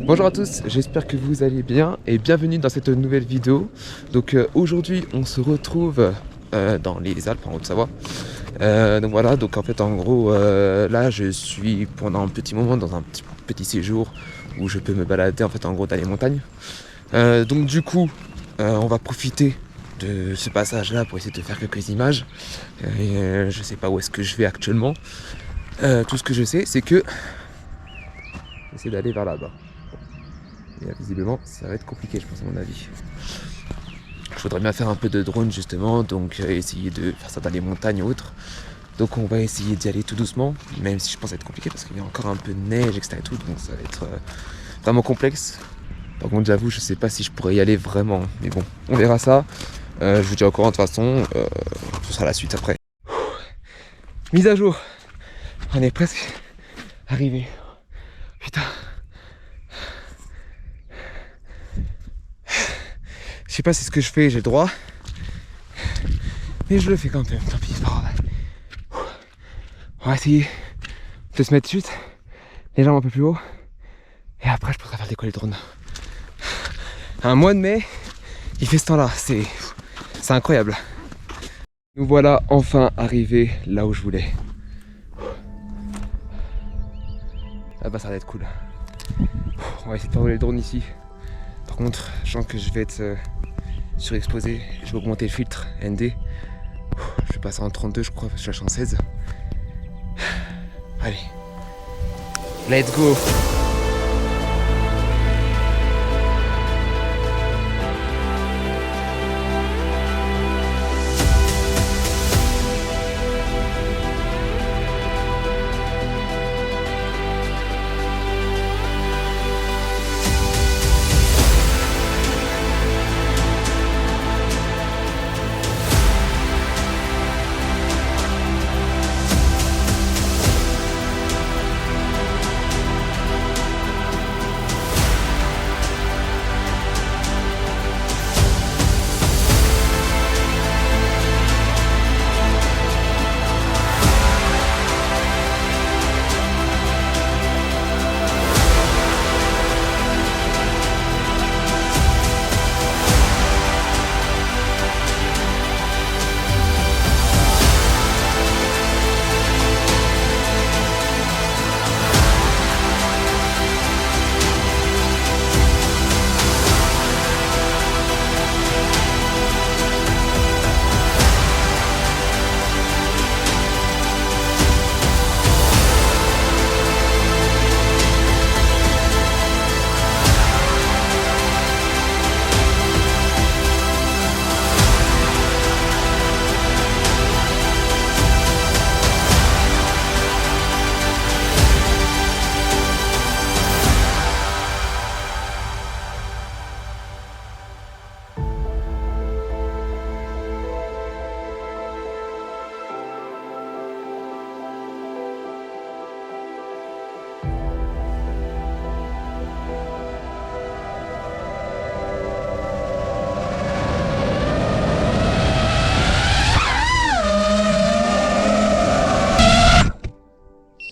Bonjour à tous, j'espère que vous allez bien et bienvenue dans cette nouvelle vidéo. Donc aujourd'hui on se retrouve dans les Alpes en Haute-Savoie. Donc voilà, donc en fait en gros là je suis pendant un petit moment dans un petit séjour où je peux me balader en fait en gros dans les montagnes. Donc du coup on va profiter de ce passage là pour essayer de faire quelques images. Je sais pas où est-ce que je vais actuellement. Tout ce que je sais c'est que j'essaie d'aller vers là-bas. Et visiblement, ça va être compliqué, je pense, à mon avis. Je voudrais bien faire un peu de drone, justement, donc essayer de faire ça dans les montagnes ou autres. Donc on va essayer d'y aller tout doucement, même si je pense que ça va être compliqué parce qu'il y a encore un peu de neige, etc. et tout, donc ça va être vraiment complexe. Par contre, j'avoue, je sais pas si je pourrais y aller vraiment, mais bon, on verra ça. Je vous tiens au courant de toute façon, ce sera la suite après. Mise à jour, on est presque arrivé. Putain. Je sais pas si c'est ce que je fais, j'ai le droit. Mais je le fais quand même, tant pis, c'est pas grave. On va essayer de se mettre suite, les jambes un peu plus haut. Et après je pourrais faire décoller le drone. Un mois de mai, il fait ce temps là, c'est incroyable. Nous voilà enfin arrivés là où je voulais. Ah bah ça va être cool. On va essayer de faire voler le drone ici. Par contre, je sens que je vais être surexposé. Je vais augmenter le filtre ND. Je vais passer en 32 je crois, parce que je suis en 16. Allez. Let's go.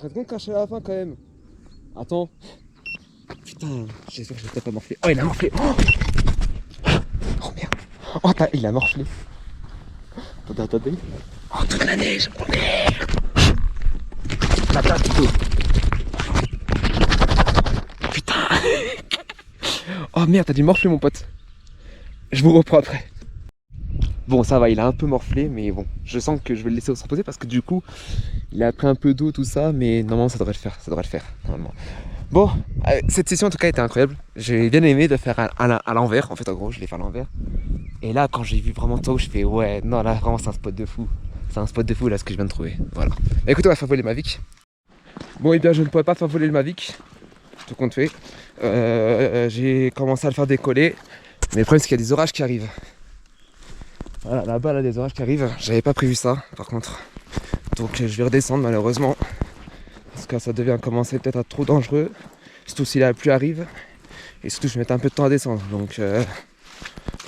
Ça te compte caché à la fin quand même. Attends. Putain, j'espère que je vais peut-être pas morfler. Oh il a morflé. Oh merde. Oh il a morflé. Attendez. Oh toute la neige. Oh merde. La place plutôt. Putain. Oh merde, t'as dû morfler mon pote. Je vous reprends après. Bon ça va, il a un peu morflé, mais bon, je sens que je vais le laisser se reposer parce que du coup, il a pris un peu d'eau, tout ça, mais normalement ça devrait le faire, normalement. Bon, cette session en tout cas était incroyable. J'ai bien aimé de faire à l'envers, en fait en gros, je l'ai fait à l'envers. Et là, quand j'ai vu vraiment ça, je fais ouais, non là vraiment c'est un spot de fou. C'est un spot de fou là ce que je viens de trouver, voilà. Bah, écoutez, on va faire voler le Mavic. Bon, et bien je ne pourrais pas faire voler le Mavic, tout compte fait. J'ai commencé à le faire décoller, mais le problème c'est qu'il y a des orages qui arrivent. Voilà, là-bas, là, des orages qui arrivent. J'avais pas prévu ça, par contre. Donc, je vais redescendre, malheureusement. Parce que ça devient commencer peut-être à être trop dangereux. Surtout si la pluie arrive. Et surtout, je vais mettre un peu de temps à descendre. Donc,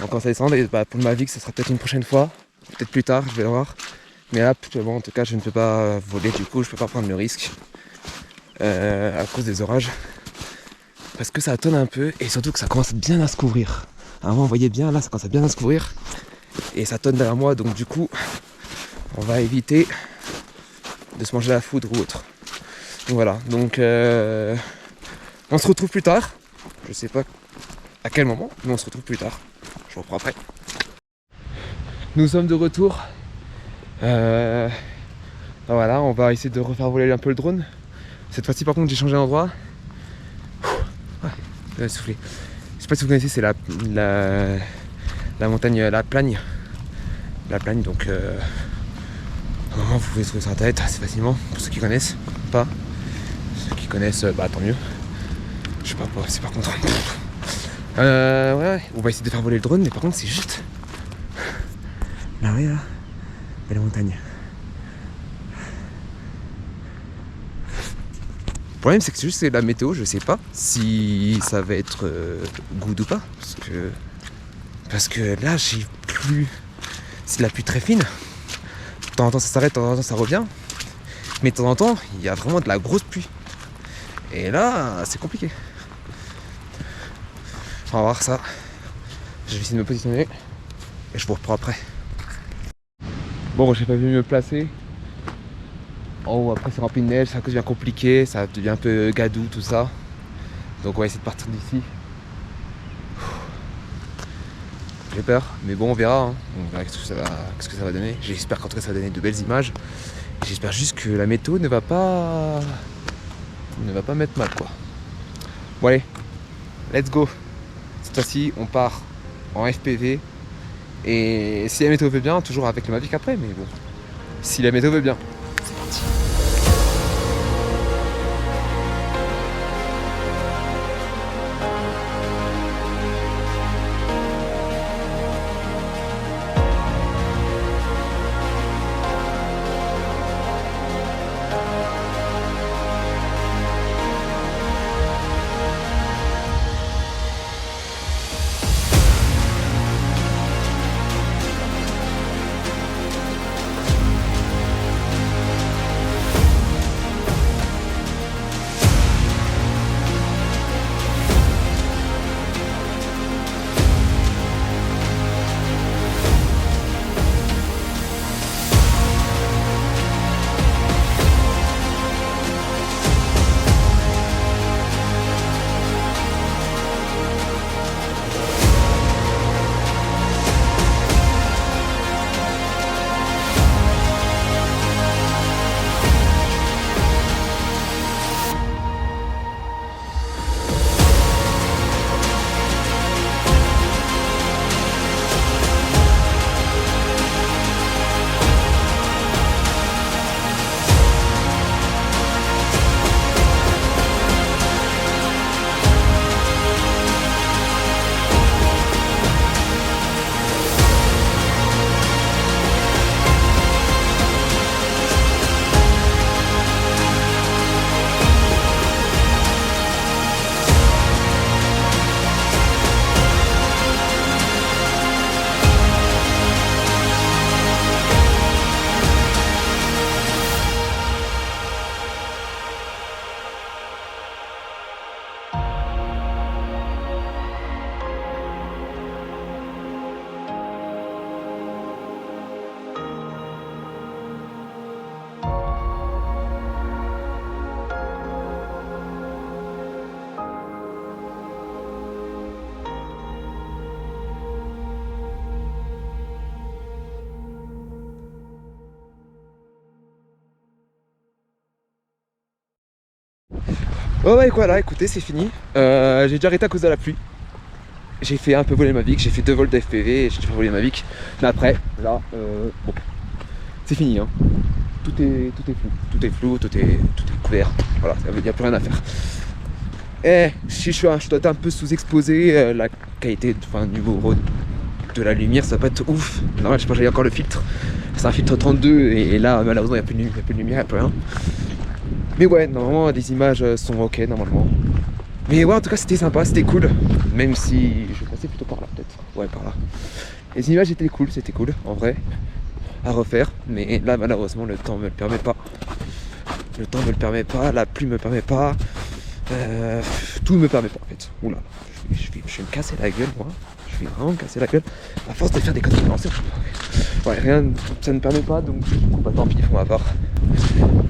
on commence à descendre. Et bah, pour le Mavic, ça sera peut-être une prochaine fois. Peut-être plus tard, je vais voir. Mais là, bon, en tout cas, je ne peux pas voler. Du coup, je peux pas prendre le risque. À cause des orages. parce que ça tonne un peu et surtout que ça commence bien à se couvrir. À un moment, vous voyez bien, là ça commence à bien à se couvrir et ça tonne derrière moi, donc du coup on va éviter de se manger la foudre ou autre. Donc voilà, donc on se retrouve plus tard. Je sais pas à quel moment, mais on se retrouve plus tard. Je reprends après. Nous sommes de retour. Voilà, on va essayer de refaire voler un peu le drone. Cette fois-ci par contre j'ai changé d'endroit. Ouais, souffler. Je sais pas si vous connaissez, c'est la montagne, la Plagne. La Plagne, donc normalement vous pouvez trouver sur internet assez facilement, pour ceux qui connaissent, pas. Ceux qui connaissent, bah tant mieux. Je sais pas, c'est par contre. Ouais, on va essayer de faire voler le drone, mais par contre c'est juste. Là, ouais, là. Belle montagne. Le problème c'est que c'est juste la météo, je sais pas si ça va être good ou pas. Parce que là j'ai plu. C'est de la pluie très fine. De temps en temps ça s'arrête, de temps en temps ça revient. Mais de temps en temps, il y a vraiment de la grosse pluie. Et là, c'est compliqué. On va voir ça. Je vais essayer de me positionner. Et je vous reprends après. Bon, j'ai pas vu me placer. En haut, après c'est rempli de neige, ça devient compliqué, ça devient un peu gadou tout ça. Donc on va essayer de partir d'ici. J'ai peur, mais bon on verra. Hein. On verra ce que ça va donner. J'espère qu'en tout cas ça va donner de belles images. J'espère juste que la météo ne va pas mettre mal quoi. Bon allez, let's go. Cette fois-ci on part en FPV. Et si la météo veut bien, toujours avec le Mavic après, mais bon. Si la météo veut bien. C'est parti. Ouais, voilà, écoutez, c'est fini. J'ai déjà arrêté à cause de la pluie. J'ai fait un peu voler le Mavic, j'ai fait 2 vols d'FPV et j'ai fait voler le Mavic. Mais après, là, bon, c'est fini. Hein. Tout est flou, tout est couvert. Voilà, il n'y a plus rien à faire. Et si je dois être un peu sous-exposé, la qualité, enfin, niveau de la lumière, ça va pas être ouf. Non, je sais pas, j'ai encore le filtre. C'est un filtre 32 et là, malheureusement, il n'y a plus de lumière, il n'y a plus rien. Mais ouais, normalement les images sont ok normalement. Mais ouais, en tout cas c'était sympa, c'était cool. Même si je passais plutôt par là peut-être. Ouais, par là. Les images étaient cool, c'était cool en vrai. À refaire. Mais là malheureusement le temps me le permet pas. Le temps me le permet pas, la pluie me le permet pas. Tout ne me permet pas en fait. Oula, je vais me casser la gueule moi. Je vais vraiment me casser la gueule. À force de faire des conneries. Non, c'est bon. Ouais, rien, ça ne permet pas, donc du coup, bah tant pis, on va voir.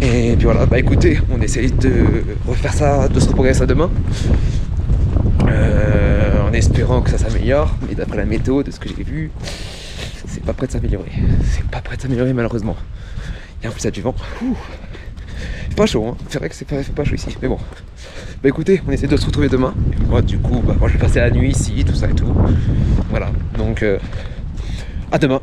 Et puis voilà, bah écoutez, on essaye de refaire ça, de se reprogrammer ça demain. En espérant que ça s'améliore, mais d'après la météo, de ce que j'ai vu, c'est pas prêt de s'améliorer. C'est pas prêt de s'améliorer malheureusement. Et en plus, il y a du vent. Ouh. C'est pas chaud, hein. C'est vrai que c'est pas chaud ici, mais bon. Bah écoutez, on essaie de se retrouver demain. Et moi, du coup, bah, moi je vais passer la nuit ici, tout ça et tout. Voilà, donc à demain.